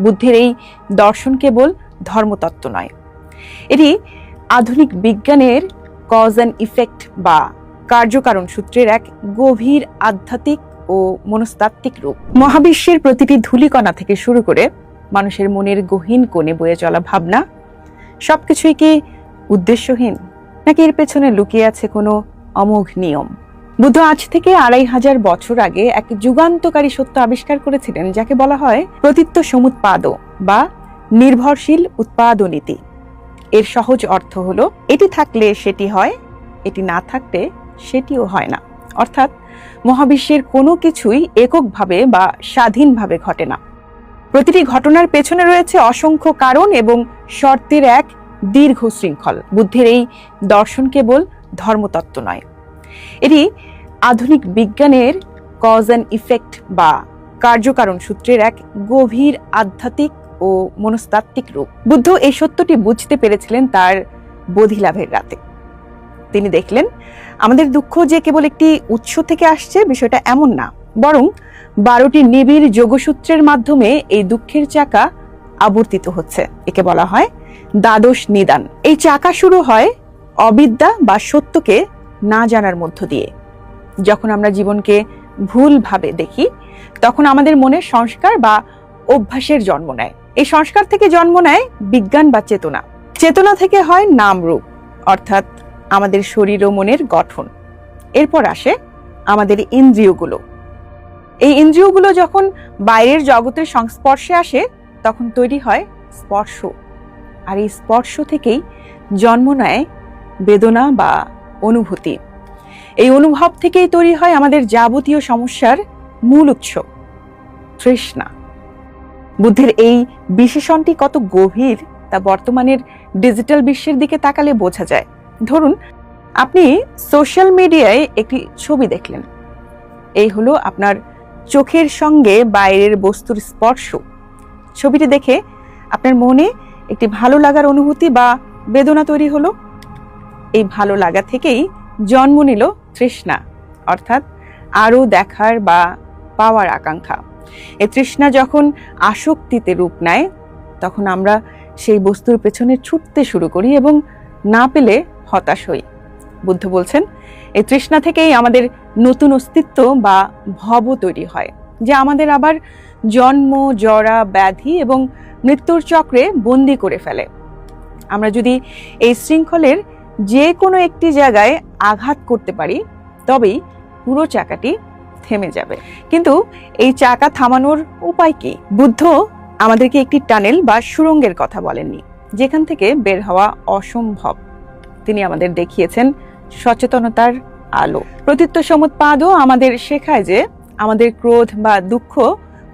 বুদ্ধের এই দর্শন কেবল ধর্মতত্ত্ব নয়, এটি আধুনিক বিজ্ঞানের কজ অ্যান্ড ইফেক্ট বা কার্যকারণ সূত্রের এক গভীর আধ্যাত্মিক ও মনস্তাত্ত্বিক রূপ। মহাবিশ্বের প্রতিটি ধূলিকণা থেকে শুরু করে মানুষের মনের গহীন কোণে বয়ে চলা ভাবনা, সবকিছুই কি উদ্দেশ্যহীন, নাকি এর পেছনে লুকিয়ে আছে কোনো অমোঘ নিয়ম? বুদ্ধ আজ থেকে 2500 বছর আগে এক যুগান্তকারী সত্য আবিষ্কার করেছিলেন, যাকে বলা হয় প্রতীত্য সমুৎপাদ বা নির্ভরশীল উৎপাদনীতি। এর সহজ অর্থ হলো, এটি থাকলে সেটি হয়, এটি না থাকলে সেটিও হয় না। অর্থাৎ মহাবিশ্বের কোনো কিছুই এককভাবে বা স্বাধীনভাবে ঘটে না। প্রতিটি ঘটনার পেছনে রয়েছে অসংখ্য কারণ এবং শর্তের এক দীর্ঘ শৃঙ্খল। বুদ্ধের এই দর্শন কেবল ধর্মতত্ত্ব নয়, এটি আধুনিক বিজ্ঞানের কজ অ্যান্ড ইফেক্ট বা কার্যকারণ সূত্রের এক গভীর আধ্যাত্মিক ও মনস্তাত্ত্বিক রূপ। বুদ্ধ এই সত্যটি বুঝতে পেরেছিলেন তার বোধিলাভের রাতে। তিনি দেখলেন, আমাদের দুঃখ যে কেবল একটি উৎস থেকে আসছে, বিষয়টা এমন না, বরং 12টি নিবিড় যোগসূত্রের মাধ্যমে এই দুঃখের চাকা আবর্তিত হচ্ছে। একে বলা হয় দ্বাদশ নিদান। এই চাকা শুরু হয় অবিদ্যা বা সত্যকে না জানার মধ্য দিয়ে। যখন আমরা জীবনকে ভুলভাবে দেখি, তখন আমাদের মনে সংস্কার বা অভ্যাসের জন্ম নেয়। এই সংস্কার থেকে জন্ম নেয় বিজ্ঞান বা চেতনা। চেতনা থেকে হয় নাম রূপ, অর্থাৎ আমাদের শরীর ও মনের গঠন। এরপর আসে আমাদের ইন্দ্রিয়গুলো। এই ইন্দ্রিয়গুলো যখন বাইরের জগতের সংস্পর্শে আসে, তখন তৈরি হয় স্পর্শ। আর এই স্পর্শ থেকেই জন্ম নেয় বেদনা বা অনুভূতি। এই অনুভব থেকেই তৈরি হয় আমাদের যাবতীয় সমস্যার মূল উৎস, তৃষ্ণা। বুদ্ধের এই বিশেষণটি কত গভীর তা বর্তমানের ডিজিটাল বিশ্বের দিকে তাকালে বোঝা যায়। ধরুন, আপনি সোশ্যাল মিডিয়ায় একটি ছবি দেখলেন, এই হলো আপনার চোখের সঙ্গে বাইরের বস্তুর স্পর্শ। ছবিটি দেখে আপনার মনে একটি ভালো লাগার অনুভূতি বা বেদনা তৈরি হলো। এই ভালো লাগা থেকেই জন্ম নিল তৃষ্ণা, অর্থাৎ আরো দেখার বা পাওয়ার আকাঙ্ক্ষা। এই তৃষ্ণা যখন আসক্তিতে রূপ নেয়, তখন আমরা সেই বস্তুর পেছনে ছুটতে শুরু করি এবং না পেলে হতাশ হই। বুদ্ধ বলছেন, এই তৃষ্ণা থেকেই আমাদের নতুন অস্তিত্ব বা ভব তৈরি হয়, যা আমাদের আবার জন্ম, জরা, ব্যাধি এবং মৃত্যুর চক্রে বন্দী করে ফেলে। আমরা যদি এই শৃঙ্খলের যে কোনো একটি জায়গায় আঘাত করতে পারি, তবেই পুরো চাকাটি থেমে যাবে। কিন্তু এই চাকা থামানোর উপায় কি? বুদ্ধ আমাদেরকে একটি টানেল বা সুড়ঙ্গের কথা বলেননি, যেখান থেকে বের হওয়া অসম্ভব। তিনি আমাদের দেখিয়েছেন সচেতনতার আলো। প্রতীত্য সমুৎপাদও আমাদের শেখায় যে আমাদের ক্রোধ বা দুঃখ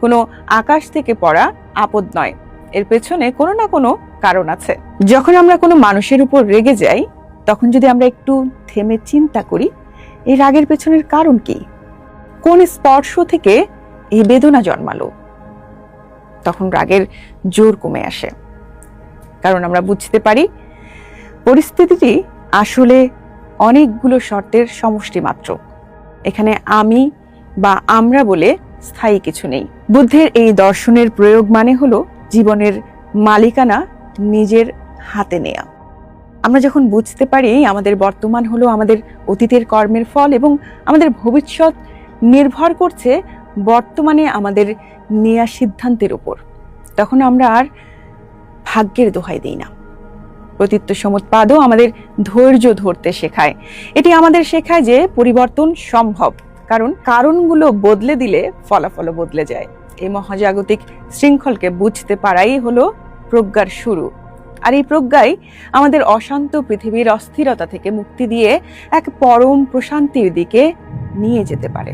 কোনো আকাশ থেকে পড়া আপদ নয়, এর পেছনে কোনো না কোনো কারণ আছে। যখন আমরা কোনো মানুষের উপর রেগে যাই, তখন যদি আমরা একটু থেমে চিন্তা করি, এই রাগের পেছনের কারণ কি, কোন স্পর্শ থেকে এই বেদনা জন্মালো, তখন রাগের জোর কমে আসে। কারণ আমরা বুঝতে পারি পরিস্থিতিটি আসলে অনেকগুলো শর্তের সমষ্টি মাত্র। এখানে আমি বা আমরা বলে স্থায়ী কিছু নেই। বুদ্ধের এই দর্শনের প্রয়োগ মানে হলো জীবনের মালিকানা নিজের হাতে নেয়া। আমরা যখন বুঝতে পারি আমাদের বর্তমান হলো আমাদের অতীতের কর্মের ফল এবং আমাদের ভবিষ্যৎ নির্ভর করছে বর্তমানে আমাদের নেয়া সিদ্ধান্তের উপর, তখন আমরা আর ভাগ্যের দোহাই দিই না। প্রতীত্য সমুৎপাদও আমাদের ধৈর্য ধরতে শেখায়। এটি আমাদের শেখায় যে পরিবর্তন সম্ভব, কারণ কারণগুলো বদলে দিলে ফলাফলও বদলে যায়। এই মহাজাগতিক শৃঙ্খলকে বুঝতে পারাই হলো প্রজ্ঞার শুরু। আর এই প্রজ্ঞাই আমাদের অশান্ত পৃথিবীর অস্থিরতা থেকে মুক্তি দিয়ে এক পরম প্রশান্তির দিকে নিয়ে যেতে পারে।